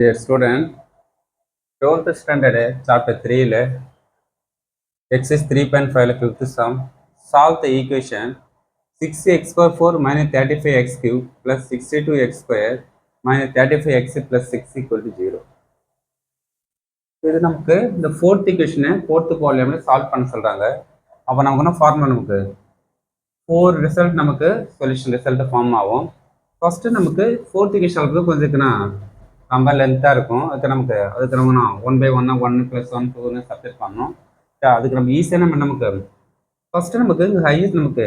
Dear student, 12th standard chapter 3 exercise 3.5 fifth sum, solve the equation 6x power 4 minus 35x cube plus 62x square minus 35x plus 6 equal to 0. இது நமக்கு இந்த fourth ஈக்குவேஷனை fourth ப்ராப்ளம்ல solve பண்ண சொல்றாங்க. அப்போ நமக்கு என்ன ஃபார்முலா, நமக்கு 4 ரிசல்ட் நமக்கு சொல்யூஷன் ரிசல்ட் ஃபார்ம் ஆகும். ஃபர்ஸ்ட் நமக்கு ஃபோர்த் ஈக்குவேஷன் கொஞ்சம் ரொம்ப லென்த்தாக இருக்கும். அதுக்கு நம்ம 1/1 1 + 1 2ன்னு சப்ஸ்டிட் பண்ணோம். அதுக்கு நம்ம ஈஸியாக நமக்கு ஃபர்ஸ்ட் நமக்கு ஹையஸ்ட் நமக்கு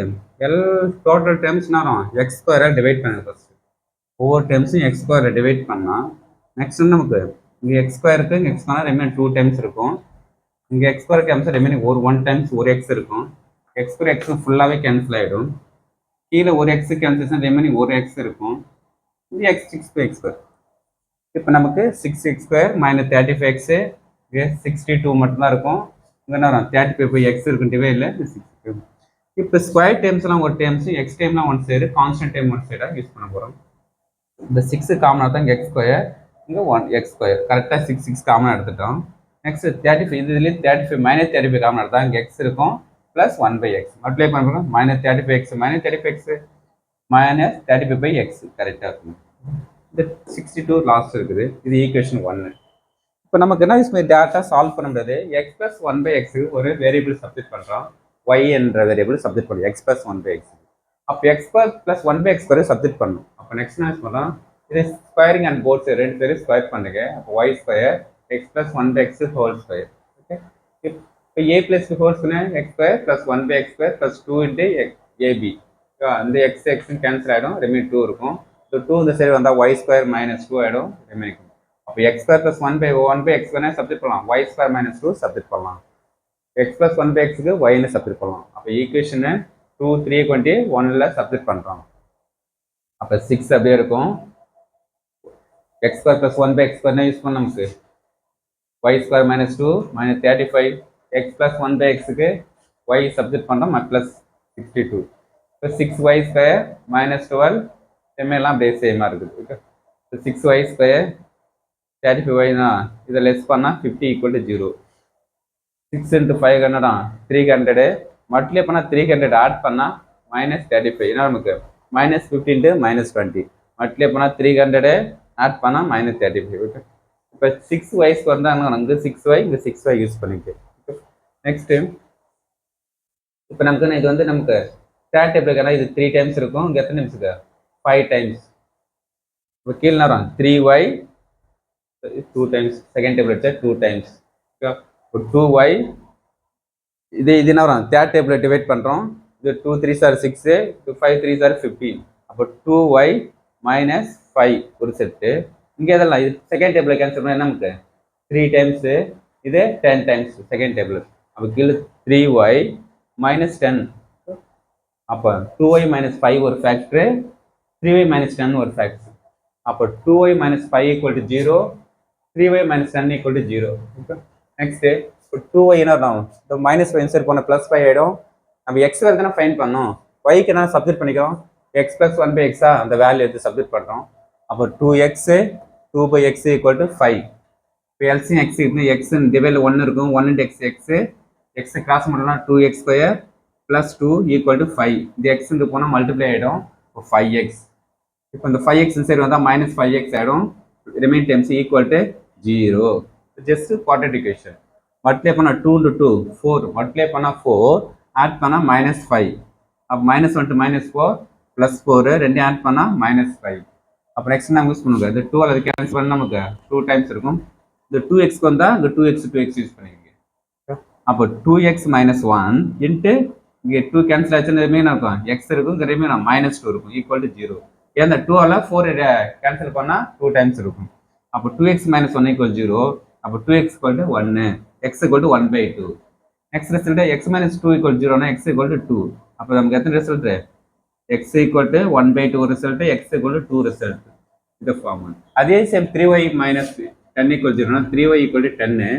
டோட்டல் டேர்ம்ஸ் நேரம் எக்ஸ் ஸ்கொயரை டிவைட் பண்ணுங்க. ஃபர்ஸ்ட் ஒவ்வொரு டேர்ம்ஸும் எக்ஸ் ஸ்கொயரை டிவைட் பண்ணால் நெக்ஸ்ட் நமக்கு இங்கே எக்ஸ் ஸ்கொயருக்கு இங்கே எக்ஸ் ஸ்கொயர் ரிமைன் 2 டைம்ஸ் இருக்கும். இங்கே X square cancel remaining 1 times ஒரு எக்ஸ் இருக்கும். எக்ஸ் ஸ்கொயர் எக்ஸ் ஃபுல்லாகவே கேன்சல் ஆகிடும். கீழே ஒரு எக்ஸு கேன்சல் ரிமைனிங் ஒரு எக்ஸ் இருக்கும். இங்கே எக்ஸ் 6x ஸ்கொயர். இப்போ நமக்கு 6x² minus 35x 62 மட்டும்தான் இருக்கும். இங்கே என்ன வரும் 35x இருக்கும், டிவைடில் 62. இப்போ ஸ்கொயர் டேர்ம்ஸ்லாம் ஒரு டேர்ம்ஸ், எக்ஸ் டைம்லாம் one side, constant time one சைடாக யூஸ் பண்ண போகிறோம். இந்த 6 காமனாக தான் இங்கே x², இங்கே 1x². கரெக்டாக 6 காமனாக எடுத்துட்டோம். நெக்ஸ்ட் 35, இதுலேயே 35 minus 35 காமனாக எடுத்தால் இங்கே எக்ஸ் இருக்கும் ப்ளஸ் 1/x மல்டிப்ளை பண்ணுறோம். -35x -35x கரெக்டாக இருக்கும். இந்த 62 லாஸ்ட் இருக்குது. இது ஈக்குவேஷன் 1. இப்போ நமக்கு என்ன யூஸ் பண்ணி டேட்டா சால்வ் பண்ண முடியாது. எக்ஸ் ப்ளஸ் 1/x ஒரு வேரியபிள் சப்ஸ்டிட் பண்ணுறோம். ஒய் என்ற வேரியபிள் சப்ஸ்டிட் பண்ணுறோம் எக்ஸ் ப்ளஸ் 1/x. அப்போ எக்ஸ் ப்ளஸ் 1/x வரை சப்ஸ்டிட் பண்ணணும். அப்போ நெக்ஸ்ட் என்ன யூஸ் பண்ணலாம், இது ஸ்கொயரிங் அண்ட் போர்ட்ஸ் ரெண்டு பேரும் ஸ்கொயர் பண்ணுங்க. அப்போ y square x plus 1/x whole square. Okay, இப்போ a plus whole square x square plus 1/x² plus 2 × AB. அந்த எக்ஸ் கேன்சல் ஆகிடும், ரிமைன் 2 இருக்கும். 2 இந்த சைடு வந்தால் y² -2 ஆகிடும், ரிமைனிங். அப்போ x² + 1/x சப்ஸ்டிட் பண்ணலாம். y² -2 சப்ஸ்டிட் பண்ணலாம். x + 1/xக்கு yன்னு சப்ஸ்டிட் பண்ணலாம். அப்போ ஈக்குவேஷனை 2 3 20 1ல் சப்ஸ்டிட் பண்ணுறோம். அப்போ 6 அப்படியே இருக்கும். x² + 1/x யூஸ் பண்ண நமக்கு y² -2 -35 x + 1/xக்கு y சப்ஸ்டிட் பண்ணுறோம் ப்ளஸ் 62. இப்போ 6y² -12 எல்லாம் அப்படியே சேமாக இருக்குது. ஓகே, 6y² 35y இதை லெஸ் பண்ணால் 50 = 0. 6 × 500 300 மல்டிப்ளை பண்ணால் 300 ஆட் பண்ணால் -35. ஏன்னா நமக்கு -15 × -20 மல்டிப்ளை பண்ணால் 300 ஆட் பண்ணால் -35. ஓகே, இப்போ 6y² தான் அங்கே 6y இங்கே 6y யூஸ் பண்ணிக்கு. நெக்ஸ்ட்டு இப்போ நமக்கு இது நமக்கு தேர்ட் டேபிள் இது 3 டைம்ஸ் இருக்கும். இங்கே எத்தனை டைம்ஸ் இருக்கு, 5 டைம்ஸ். இப்போ கீழே நேரம் 3y 2 டைம்ஸ், செகண்ட் டேபிள் எடுத்தா 2 டைம்ஸ். இப்போ 2y இது என்ன வரும், தேர்ட் டேபிள் டிவைட் பண்ணுறோம். இது 2 3s are 6, 5 3s are 15. அப்போ 2y - 5 ஒரு செட்டு. இங்கே இதெல்லாம் இது செகண்ட் டேபிள் கேன்சல் பண்ணால் நமக்கு 3 டைம்ஸு, இது 10 டைம்ஸ் செகண்ட் டேபிள். அப்போ கீழே 3y - 10. அப்போ 2y - 5 ஒரு ஃபேக்டரு, 3y - 10 ஒரு ஃபேக்டர். அப்போ 2y - 5 = 0, 3y - 10 = 0. ஓகே, நெக்ஸ்ட்டு இப்போ 2y என்ன ஆகும், இந்த -5 இன்சர்ட் பண்ண +5 ஆகிடும். நம்ம எக்ஸ் வேறு தானே ஃபைன் பண்ணோம், ஒய்க்கு என்ன சப்ஸ்டிட் பண்ணிக்கிறோம், எக்ஸ் + 1/x அந்த வேல்யூ எடுத்து சப்ஸ்டிட் பண்ணுறோம். அப்போ 2x 2/x = 5. இப்போ எல்சிஎம் எக்ஸ் இருக்குது, எக்ஸ் டிவைடில் 1 இருக்கும், 1 × எக்ஸ் கிராஸ் பண்ணோம்னா 2x² + 2 = 5. இந்த எக்ஸ் இங்கே போனால் மல்டிப்ளை ஆகிடும். இப்போ 5x. இப்போ இந்த 5x சைடு வந்தால் -5x ஆகிடும், remain times = 0. Just quadratic equation. Multiply பண்ணால் 2 × 2 4, மல்டிப்ளை பண்ணால் 4, ஆட் பண்ணால் -5. அப்போ -1 to -4 +4 ரெண்டையும் ஆட் பண்ணால் -5. அப்போ நெக்ஸ்ட் நம்ம யூஸ் பண்ணுங்க, இந்த 2 அது கேன்சல் பண்ணால் நமக்கு 2 டைம்ஸ் இருக்கும். இந்த 2xக்கு வந்தால் இந்த 2x யூஸ் பண்ணிக்கோங்க. அப்போ 2x - 1 இன்ட்டு இங்கே 2 கேன்சல் ஆச்சுன்னு ரிமைன் இருக்கும், எக்ஸ் இருக்கும், இங்கே ரிமைன் -2 இருக்கும், = 0. ஏன்னா 2ஆல் 4 கேன்சல் பண்ணால் 2 டைம்ஸ் இருக்கும். அப்போ 2x - 1 = 0. அப்போ 2x = 1, x = 1/2. Next result x - 2 = 0னா x = 2. அப்போ நமக்கு எத்தனை result, x = 1/2 result, x = 2 result. இந்த ஃபார்ம். அதே சேம் 3y - 10 = 0னா 3y = 10.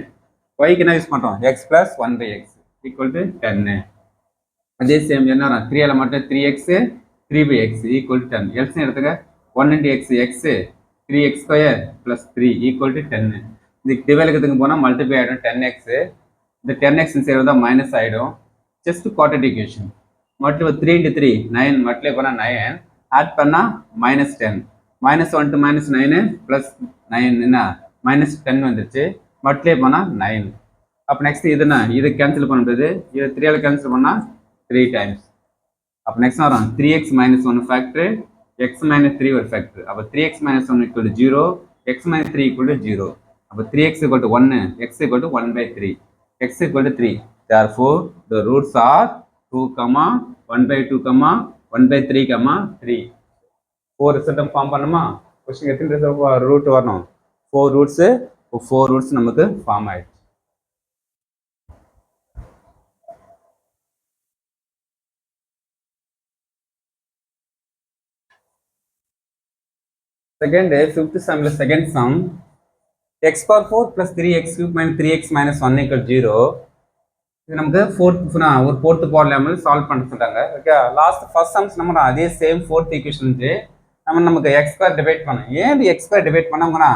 yக்கு என்ன யூஸ் பண்ணுறோம், x + 1/x = 10. அதே சேம் என்ன 3ஆல் மட்டும் 3x 3/x = 10. எல்சிஎம் எடுத்துக்க 1 × x 3x square plus 3 equal to 10. இதுக்கு டிவைலுக்கு போனால் மல்டிப்ளை ஆகிடும் 10x. இந்த 10x சைடு வந்தால் மைனஸ் ஆகிடும். Just quadratic equation. Multiply 3 into 3 9, multiply பண்ணால் 9, ஆட் பண்ணால் -10. -1 to -9 ப்ளஸ் 9 என்ன -10 வந்துருச்சு. மல்டிப்ளை பண்ணால் 9. அப்போ நெக்ஸ்ட் இதுனா இது கேன்சல் பண்ண முடியாது. இது 3ஆல் கேன்சல் பண்ணால் 3 டைம்ஸ். அப்போ நெக்ஸ்ட் வரும் 3x - 1 ஃபேக்டர், x - 3 ஒரு ஃபேக்டர். அப்போ 3x - 1 = 0, x - 3 = 0. அப்போ 3x = 1, x = 1/3, x = 3. Therefore, the roots are 2, 1/2, 1/3, 3. 4 result form பண்ணுமா? கொஸ்டின் எத்தனை ரூட் வரணும்? 4 ரூட்ஸ். 4 ரூட்ஸ் நமக்கு ஃபார்ம் ஆயிடுச்சு. Second, fifth sum, second sum, x power 4 plus 3x cube minus 3x minus 1 equal 0. இது நமக்கு ஒரு ஃபோர்த் ப்ராப்ளம் சால்வ் பண்ண சொல்லிட்டாங்க. ஓகே, லாஸ்ட் ஃபர்ஸ்ட் சம்ஸ் நம்ம அதே சேம் ஃபோர்த் ஈக்குவேஷன் நமக்கு எக்ஸ் ஸ்கொயர் டிவைட் பண்ணோம். ஏன் எக்ஸ் ஸ்கொயர் டிவைட் பண்ணோம்னா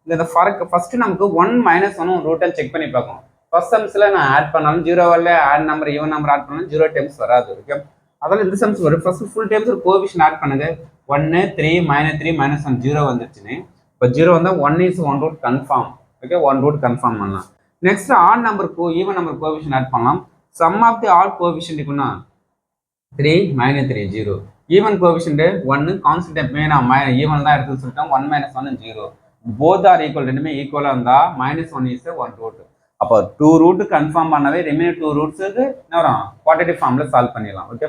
இந்த ஃபர்ஸ்ட் நமக்கு 1 - 1 ரூட் செக் பண்ணி பார்க்கணும். ஃபர்ஸ்ட் சம்ஸ்ல நான் ஆட் பண்ணாலும் 0 வரல, odd number even number add பண்ணாலும் 0 டைம்ஸ் வராது. ஓகே, அதனால இந்த சம்ஸ் வரும். ஃபர்ஸ்ட் ஃபுல் டைம்ஸ் ஒரு கோஎஃபிஷியன்ட் ஆட் பண்ணுங்க. 1 3 -3 -1 0 வந்துருச்சுன்னு. இப்போ 0 வந்தால் 1 is 1 root confirm. Okay, 1 root confirm பண்ணலாம். Next odd number even number coefficient odd பண்ணலாம். Sum of the odd coefficient இருக்குன்னா 3 -3 0. ஈவன் கோஎஃபிஷியன்ட் 1 கான்ஸ்டன்ட் எப்பவுமே நான் ஈவன் தான் எடுத்து சொல்லிட்டோம். 1 - 1 0. போத் ஆர் ஈக்குவல், ரெண்டுமே ஈக்குவலா இருந்தா -1 is 1 ரூட். அப்போ 2 ரூட் கன்ஃபார்ம் பண்ணவே ரிமைனிங் 2 ரூட்ஸுக்கு என்ன வரும்? குவாட்ரேட்டிக் ஃபார்ம்ல சால்வ் பண்ணிடலாம். ஓகே,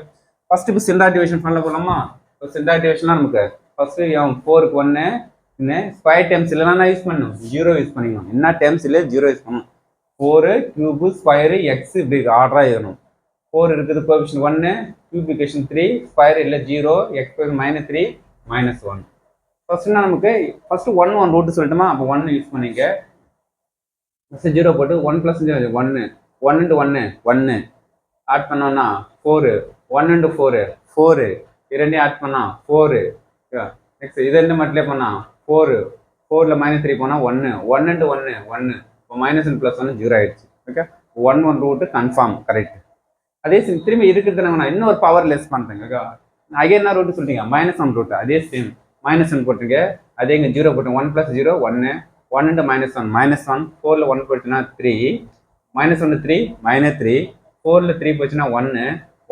ஃபர்ஸ்ட் இப்போ சில்டா டிவிஷன் ஃபார்ம்ல போலாமா? இப்போ சில்டா டிவிஷன்லாம் நமக்கு ஃபர்ஸ்ட் 4க்கு 1 ஸ்கொயர் டேர்ம்ஸ் இல்லைனா யூஸ் பண்ணணும், 0 யூஸ் பண்ணிக்கணும். என்ன டேர்ம்ஸ் இல்லை 0 யூஸ் பண்ணணும். 4 கியூபு ஸ்கொயரு எக்ஸ் இப்படி ஆர்டராக எழுதணும். 4 இருக்குது கோஎஃபிஷியன்ட் 1, கியூபிகேஷன் 3, ஸ்கொயர் இல்லை 0, எக்ஸ் -3 -1. ஃபர்ஸ்ட்னா நமக்கு ஃபர்ஸ்ட் 1 ரூட் சொல்லிட்டோமா? அப்போ 1 யூஸ் பண்ணிக்க. ஃபர்ஸ்ட் 0 போட்டு 1 + 0 1, 1 into 1 1 ஆட் பண்ணோம்னா 4, 1 into 4 4, இரண்டையும் ஆட் பண்ணா 4. நெக்ஸ்ட் இது ரெண்டு மட்டும் பண்ணா 4, 4ல -3 போனா 1, 1 into 1 1. இப்போ -1 + 1 0 ஆயிடுச்சு. Okay, 1 root confirm correct. அதே திரும்பி இருக்கிறது நான் இன்னொரு பவர் லெஸ் பண்ணுறேங்க. அகைன் என்ன ரூட் சொல்லிட்டீங்க? -1 ரூட். அதே சேம் -1 போட்டுருங்க. அதே இங்கே 0 போட்டு 1 + 0 1, 1 into -1 -1. 4ல 1 போச்சுன்னா 3, -1 3 -3, 4ல 3 போச்சுன்னா 1,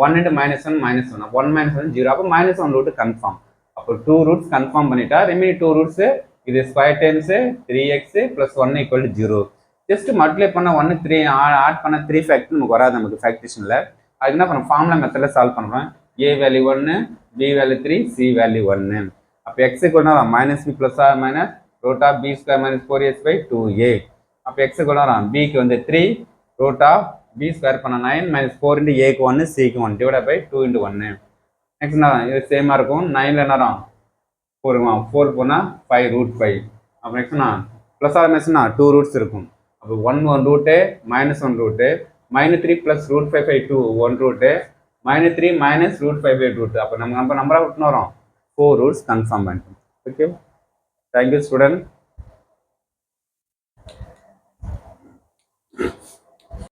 1 into -1 -1, 1 -1 0. அப்போ -1 ரூட் கன்ஃபார்ம். அப்போ 2 ரூட்ஸ் கன்ஃபார்ம் பண்ணிட்டா ரிமைனிங் 2 ரூட்ஸ் இது square times 3x + 1 = 0. Just multiply பண்ண 1 3 ஆட் பண்ண 3 ஃபேக்டர் நமக்கு வராது நமக்கு ஃபேக்டரேஷனில். அதுக்கு என்ன பண்ணுறோம்? ஃபார்முலா மெத்தடில் சால்வ் பண்ணுறோம். a value 1, b value 3, c value 1. அப்போ x = -b + or - root of b² - 4ac/2a. அப்போ x = b க்கு வந்து 3, root of b² பண்ண 9 - 4 into a க்கு 1, c க்கு 1 divided by 2 into 1. நெக்ஸ்ட் என்ன இது சேமாக இருக்கும். 9ல என்ன 4 போனால் 5 √5. அப்போ நெக்ஸ்ட் ப்ளஸ் ஆர் மைனஸ்னா 2 ரூட்ஸ் இருக்கும். அப்போ 1 ரூட்டு -1 ரூட்டு -3 + √5/2 1 ரூட்டு -3 - √5/2 ரூட். அப்போ நம்ம நம்பராக விட்டுன்னு வரோம் 4 ரூட்ஸ் கன்ஃபார்ம் பண்ணிட்டோம். Okay, thank you student.